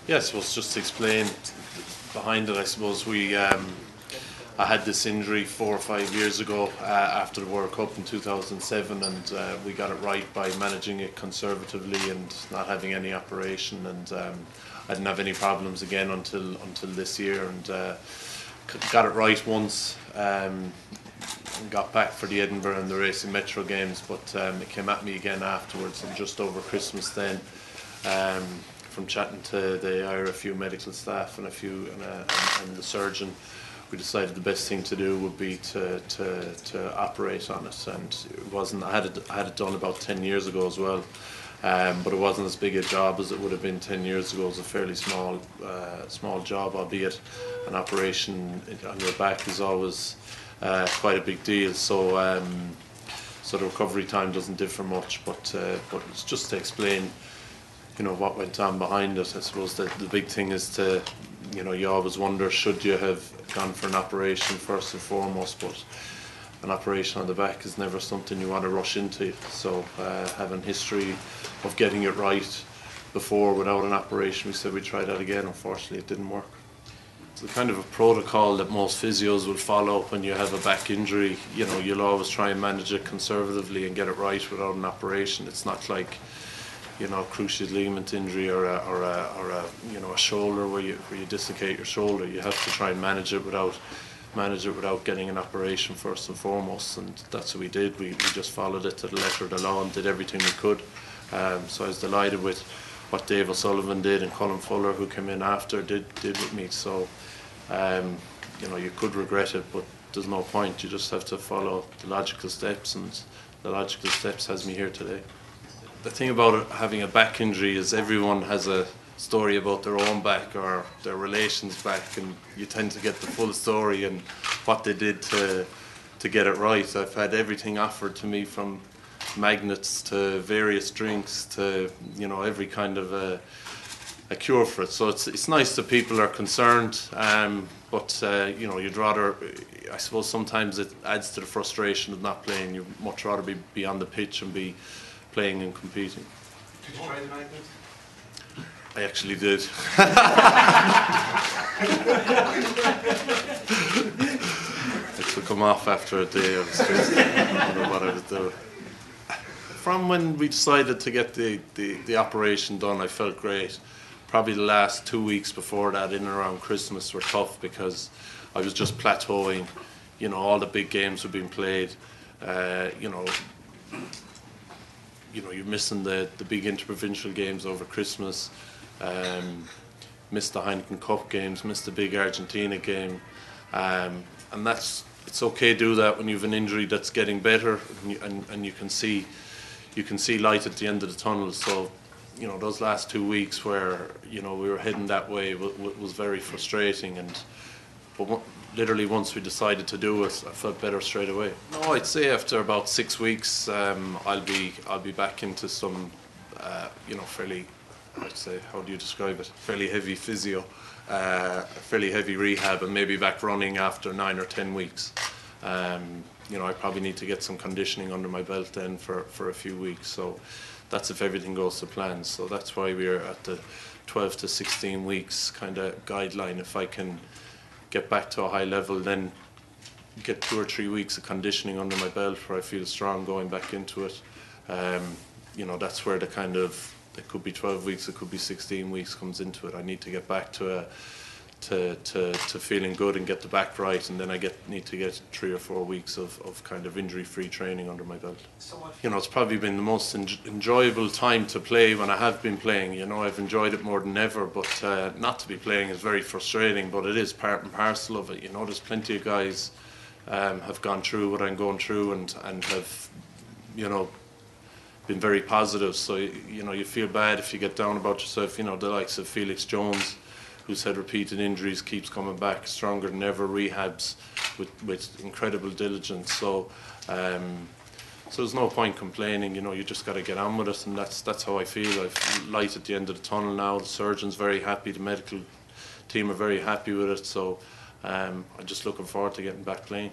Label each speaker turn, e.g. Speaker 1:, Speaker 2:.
Speaker 1: Yes, well, just to explain behind it, I suppose I had this injury 4 or 5 years ago after the World Cup in 2007, and we got it right by managing it conservatively and not having any operation, and I didn't have any problems again until this year, and got it right once. And got back for the Edinburgh and the Racing Metro games, but it came at me again afterwards, and just over Christmas then, from chatting to the IRFU medical staff and and the surgeon, we decided the best thing to do would be to operate on it. And it wasn't. I had it done about 10 years ago as well, but it wasn't as big a job as it would have been 10 years ago. It was a fairly small job, albeit an operation on your back is always quite a big deal. So the recovery time doesn't differ much, but it's just to explain, what went on behind it. I suppose that the big thing is you always wonder, should you have gone for an operation first and foremost, but an operation on the back is never something you want to rush into. So having history of getting it right before without an operation, we said we'd try that again. Unfortunately, it didn't work. It's the kind of a protocol that most physios will follow when you have a back injury. You'll always try and manage it conservatively and get it right without an operation. It's not like cruciate ligament injury or a shoulder where you dislocate your shoulder. You have to try and manage it without getting an operation first and foremost, and that's what we did. We just followed it to the letter of the law and did everything we could. So I was delighted with what Dave O'Sullivan did, and Colin Fuller, who came in after, did with me. So you could regret it, but there's no point. You just have to follow the logical steps, and the logical steps has me here today. The thing about having a back injury is everyone has a story about their own back or their relation's back, and you tend to get the full story and what they did to get it right. I've had everything offered to me, from magnets to various drinks to every kind of a cure for it. So it's nice that people are concerned, but you'd rather, I suppose sometimes it adds to the frustration of not playing. You'd much rather be on the pitch and be playing and competing.
Speaker 2: Did you try the magnet?
Speaker 1: I actually did. I took them off after a day. I was stressed. I don't know what I was doing. From when we decided to get the operation done, I felt great. Probably the last 2 weeks before that, in and around Christmas, were tough because I was just plateauing. All the big games were being played. You're missing the big interprovincial games over Christmas, missed the Heineken Cup games, missed the big Argentina game, and it's okay to do that when you have an injury that's getting better, and you can see light at the end of the tunnel. So those last 2 weeks where we were heading that way was very frustrating, but literally once we decided to do it, I felt better straight away. No, I'd say after about 6 weeks, I'll be back into some, fairly, I'd say, how do you describe it? Fairly heavy physio, fairly heavy rehab, and maybe back running after 9 or 10 weeks. I probably need to get some conditioning under my belt then for a few weeks. So that's if everything goes to plan. So that's why we're at the 12 to 16 weeks kind of guideline. If I can get back to a high level, then get 2 or 3 weeks of conditioning under my belt where I feel strong going back into it. That's where it could be 12 weeks, it could be 16 weeks comes into it. I need to get back to feeling good and get the back right, and then I need to get 3 or 4 weeks of kind of injury-free training under my belt. It's probably been the most enjoyable time to play when I have been playing. I've enjoyed it more than ever, but not to be playing is very frustrating, but it is part and parcel of it. There's plenty of guys have gone through what I'm going through and have, been very positive. So, you feel bad if you get down about yourself. The likes of Felix Jones, who's had repeated injuries, keeps coming back stronger than ever, rehabs with incredible diligence. So there's no point complaining. You just got to get on with it, and that's how I feel. I've light at the end of the tunnel now. The surgeon's very happy. The medical team are very happy with it. So I'm just looking forward to getting back playing.